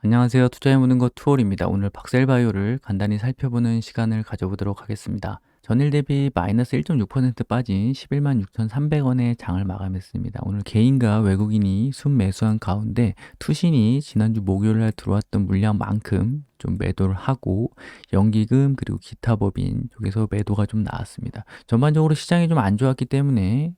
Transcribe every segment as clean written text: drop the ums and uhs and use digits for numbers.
안녕하세요. 투자해 보는 것 투홀입니다. 오늘 박셀바이오를 간단히 살펴보는 시간을 가져보도록 하겠습니다. 전일 대비 마이너스 1.6% 빠진 11만 6,300원의 장을 마감했습니다. 오늘 개인과 외국인이 순매수한 가운데 투신이 지난주 목요일 날 들어왔던 물량만큼 좀 매도를 하고 연기금 그리고 기타 법인 쪽에서 매도가 좀 나왔습니다. 전반적으로 시장이 좀 안 좋았기 때문에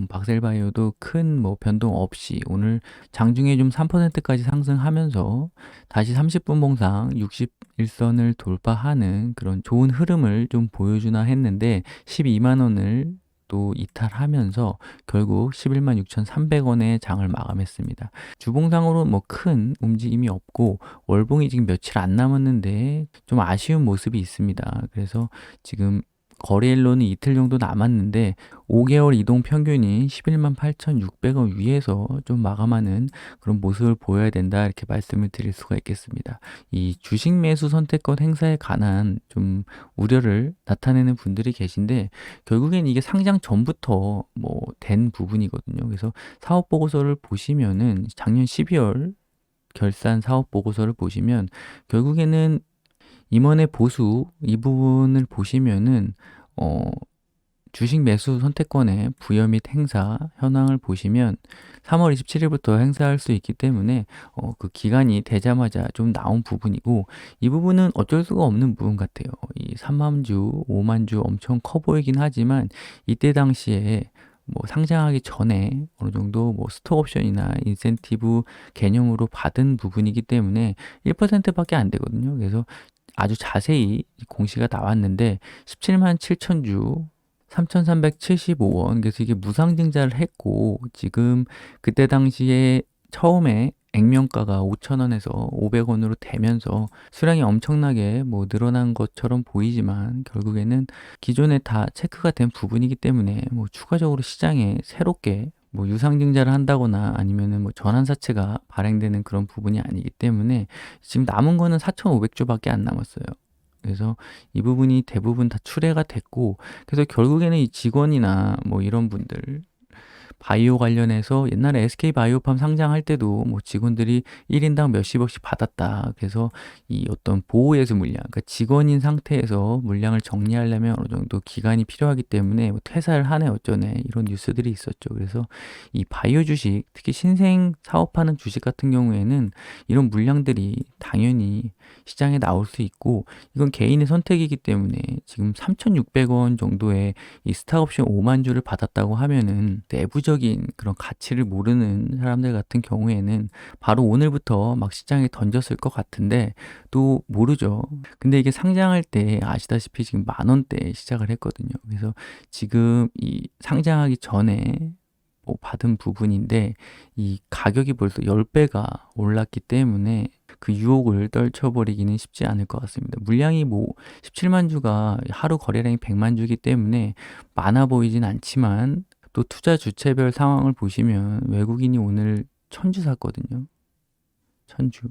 박셀바이오도 큰 뭐 변동 없이 오늘 장중에 좀 3%까지 상승하면서 다시 30분 봉상 61선을 돌파하는 그런 좋은 흐름을 좀 보여주나 했는데 12만 원을 또 이탈하면서 결국 11만 6,300원의 장을 마감했습니다. 주봉상으로 뭐 큰 움직임이 없고 월봉이 지금 며칠 안 남았는데 좀 아쉬운 모습이 있습니다. 그래서 지금 거래일로는 이틀 정도 남았는데 5개월 이동 평균이 11만 8,600원 위에서 좀 마감하는 그런 모습을 보여야 된다 이렇게 말씀을 드릴 수가 있겠습니다. 이 주식 매수 선택권 행사에 관한 좀 우려를 나타내는 분들이 계신데 결국엔 이게 상장 전부터 뭐 된 부분이거든요. 그래서 사업 보고서를 보시면은 작년 12월 결산 사업 보고서를 보시면 결국에는 임원의 보수 이 부분을 보시면은 어, 주식 매수 선택권의 부여 및 행사 현황을 보시면 3월 27일부터 행사할 수 있기 때문에 그 기간이 되자마자 좀 나온 부분이고 이 부분은 어쩔 수가 없는 부분 같아요. 이 3만 주, 5만 주 엄청 커 보이긴 하지만 이때 당시에 뭐 상장하기 전에 어느 정도 뭐 스톡 옵션이나 인센티브 개념으로 받은 부분이기 때문에 1%밖에 안 되거든요. 그래서 아주 자세히 공시가 나왔는데 17만 7천 주 3,375원. 그래서 이게 무상증자를 했고 지금 그때 당시에 처음에 액면가가 5,000원에서 500원으로 되면서 수량이 엄청나게 뭐 늘어난 것처럼 보이지만 결국에는 기존에 다 체크가 된 부분이기 때문에 뭐 추가적으로 시장에 새롭게 뭐 유상증자를 한다거나 아니면은 뭐 전환사채가 발행되는 그런 부분이 아니기 때문에 지금 남은 거는 4,500주밖에 안 남았어요. 그래서 이 부분이 대부분 다 출회가 됐고, 그래서 결국에는 이 직원이나 뭐 이런 분들, 바이오 관련해서 옛날에 SK 바이오팜 상장할 때도 뭐 직원들이 1인당 몇십억씩 받았다. 그래서 이 어떤 보호예수 물량, 그러니까 직원인 상태에서 물량을 정리하려면 어느 정도 기간이 필요하기 때문에 뭐 퇴사를 하네 어쩌네 이런 뉴스들이 있었죠. 그래서 이 바이오 주식, 특히 신생 사업하는 주식 같은 경우에는 이런 물량들이 당연히 시장에 나올 수 있고 이건 개인의 선택이기 때문에 지금 3,600원 정도의 이 스탁옵션 5만 주를 받았다고 하면은 내부적인 그런 가치를 모르는 사람들 같은 경우에는 바로 오늘부터 막 시장에 던졌을 것 같은데 또 모르죠. 근데 이게 상장할 때 아시다시피 지금 만 원대에 시작을 했거든요. 그래서 지금 이 상장하기 전에 뭐 받은 부분인데 이 가격이 벌써 10배가 올랐기 때문에 그 유혹을 떨쳐버리기는 쉽지 않을 것 같습니다. 물량이 뭐 17만 주가 하루 거래량이 100만 주이기 때문에 많아 보이진 않지만 또 투자 주체별 상황을 보시면 외국인이 오늘 1,000주 샀거든요. 1,000주.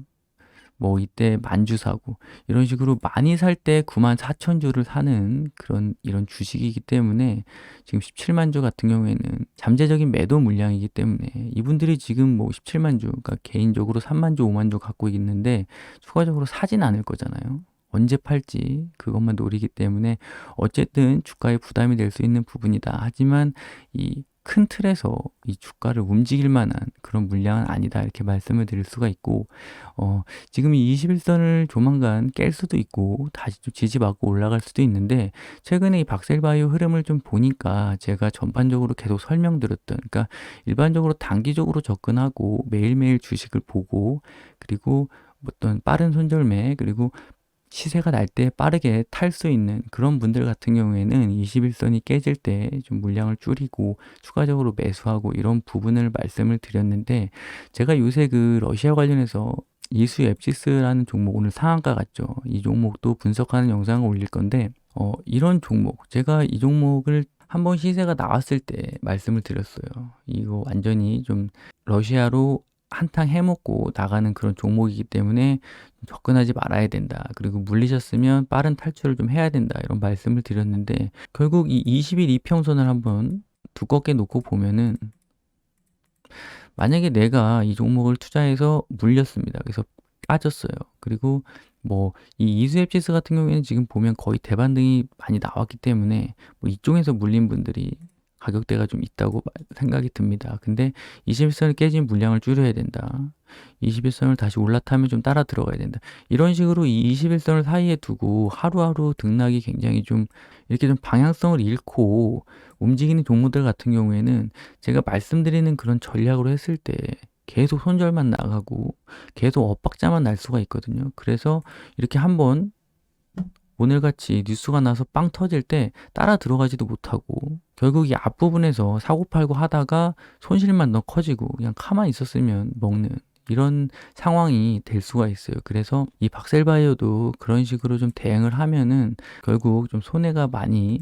뭐 이때 10,000주 사고 이런 식으로 많이 살 때 9만 4천 주를 사는 그런 이런 주식이기 때문에 지금 17만 주 같은 경우에는 잠재적인 매도 물량이기 때문에 이분들이 지금 뭐 17만 주, 그러니까 개인적으로 3만 주, 5만 주 갖고 있는데 추가적으로 사진 않을 거잖아요. 언제 팔지 그것만 노리기 때문에 어쨌든 주가에 부담이 될 수 있는 부분이다. 하지만 이 큰 틀에서 이 주가를 움직일 만한 그런 물량은 아니다. 이렇게 말씀을 드릴 수가 있고 지금 이 21선을 조만간 깰 수도 있고 다시 좀 지지받고 올라갈 수도 있는데 최근에 이 박셀바이오 흐름을 좀 보니까 제가 전반적으로 계속 설명드렸던 그러니까 일반적으로 단기적으로 접근하고 매일매일 주식을 보고 그리고 어떤 빠른 손절매 그리고 시세가 날 때 빠르게 탈 수 있는 그런 분들 같은 경우에는 21선이 깨질 때 좀 물량을 줄이고 추가적으로 매수하고 이런 부분을 말씀을 드렸는데 제가 요새 그 러시아 관련해서 이수 앱시스라는 종목 오늘 상한가 갔죠. 이 종목도 분석하는 영상을 올릴 건데 이런 종목 제가 이 종목을 한번 시세가 나왔을 때 말씀을 드렸어요. 이거 완전히 좀 러시아로 한탕 해먹고 나가는 그런 종목이기 때문에 접근하지 말아야 된다. 그리고 물리셨으면 빠른 탈출을 좀 해야 된다. 이런 말씀을 드렸는데 결국 이 20일 이평선을 한번 두껍게 놓고 보면은 만약에 내가 이 종목을 투자해서 물렸습니다. 그래서 빠졌어요. 그리고 뭐 이 이수앱시스 같은 경우에는 지금 보면 거의 대반등이 많이 나왔기 때문에 뭐 이쪽에서 물린 분들이 가격대가 좀 있다고 생각이 듭니다. 근데 21선을 깨진 물량을 줄여야 된다. 21선을 다시 올라타면 좀 따라 들어가야 된다. 이런 식으로 이 21선을 사이에 두고 하루하루 등락이 굉장히 좀 이렇게 좀 방향성을 잃고 움직이는 종목들 같은 경우에는 제가 말씀드리는 그런 전략으로 했을 때 계속 손절만 나가고 계속 엇박자만 날 수가 있거든요. 그래서 이렇게 한번 오늘같이 뉴스가 나서 빵 터질 때 따라 들어가지도 못하고 결국 이 앞부분에서 사고팔고 하다가 손실만 더 커지고 그냥 가만히 있었으면 먹는 이런 상황이 될 수가 있어요. 그래서 이 박셀바이오도 그런 식으로 좀 대응을 하면은 결국 좀 손해가 많이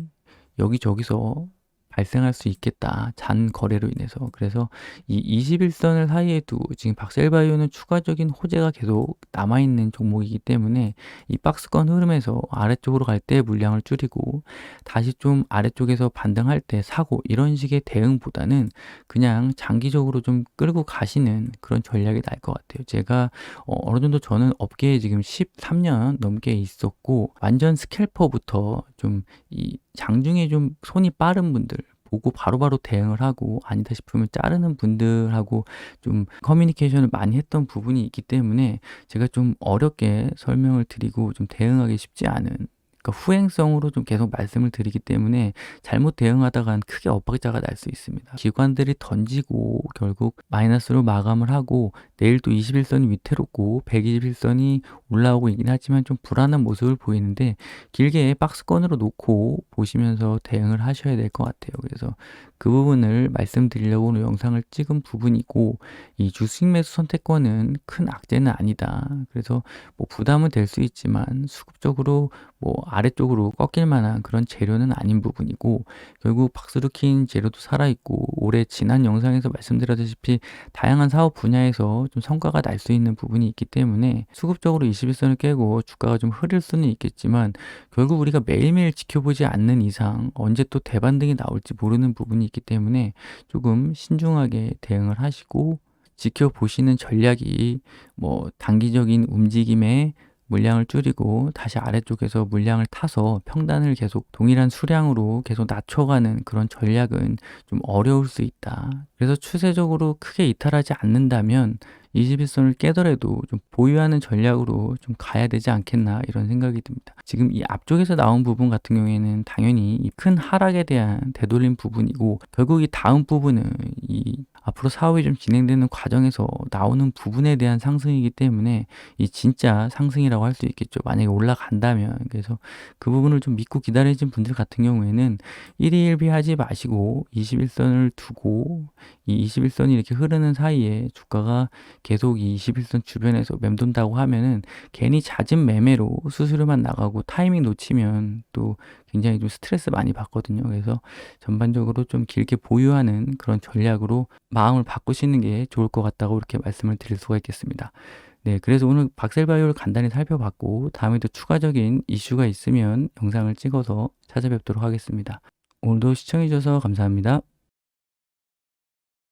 여기저기서 발생할 수 있겠다. 잔 거래로 인해서. 그래서 이 21선을 사이에 두고 지금 박셀바이오는 추가적인 호재가 계속 남아있는 종목이기 때문에 이 박스권 흐름에서 아래쪽으로 갈 때 물량을 줄이고 다시 좀 아래쪽에서 반등할 때 사고 이런 식의 대응보다는 그냥 장기적으로 좀 끌고 가시는 그런 전략이 나을 것 같아요. 제가 어느 정도 저는 업계에 지금 13년 넘게 있었고 완전 스캘퍼부터 좀 이 장중에 좀 손이 빠른 분들 보고 바로바로 대응을 하고 아니다 싶으면 자르는 분들하고 좀 커뮤니케이션을 많이 했던 부분이 있기 때문에 제가 좀 어렵게 설명을 드리고 좀 대응하기 쉽지 않은 그러니까 후행성으로 좀 계속 말씀을 드리기 때문에 잘못 대응하다간 크게 엇박자가 날 수 있습니다. 기관들이 던지고 결국 마이너스로 마감을 하고 내일 또 21선이 위태롭고 121선이 올라오고 있긴 하지만 좀 불안한 모습을 보이는데 길게 박스권으로 놓고 보시면서 대응을 하셔야 될 것 같아요. 그래서 그 부분을 말씀드리려고 오늘 영상을 찍은 부분이고 이 주식 매수 선택권은 큰 악재는 아니다. 그래서 뭐 부담은 될 수 있지만 수급적으로 뭐 아래쪽으로 꺾일 만한 그런 재료는 아닌 부분이고 결국 박스로 킨 재료도 살아있고 올해 지난 영상에서 말씀드렸다시피 다양한 사업 분야에서 좀 성과가 날 수 있는 부분이 있기 때문에 수급적으로 21선을 깨고 주가가 좀 흐릴 수는 있겠지만 결국 우리가 매일매일 지켜보지 않는 이상 언제 또 대반등이 나올지 모르는 부분이 있기 때문에 조금 신중하게 대응을 하시고 지켜보시는 전략이 뭐 단기적인 움직임에 물량을 줄이고 다시 아래쪽에서 물량을 타서 평단을 계속 동일한 수량으로 계속 낮춰가는 그런 전략은 좀 어려울 수 있다. 그래서 추세적으로 크게 이탈하지 않는다면 21선을 깨더라도 좀 보유하는 전략으로 좀 가야 되지 않겠나 이런 생각이 듭니다. 지금 이 앞쪽에서 나온 부분 같은 경우에는 당연히 이 큰 하락에 대한 되돌림 부분이고 결국 이 다음 부분은 이 앞으로 사업이 좀 진행되는 과정에서 나오는 부분에 대한 상승이기 때문에 이 진짜 상승이라고 할 수 있겠죠. 만약에 올라간다면. 그래서 그 부분을 좀 믿고 기다리신 분들 같은 경우에는 1위 1비 하지 마시고 21선을 두고 이 21선이 이렇게 흐르는 사이에 주가가 계속 이 21선 주변에서 맴돈다고 하면은 괜히 잦은 매매로 수수료만 나가고 타이밍 놓치면 또 굉장히 좀 스트레스 많이 받거든요. 그래서 전반적으로 좀 길게 보유하는 그런 전략으로 마음을 바꾸시는 게 좋을 것 같다고 이렇게 말씀을 드릴 수가 있겠습니다. 네, 그래서 오늘 박셀바이오를 간단히 살펴봤고 다음에도 추가적인 이슈가 있으면 영상을 찍어서 찾아뵙도록 하겠습니다. 오늘도 시청해 주셔서 감사합니다.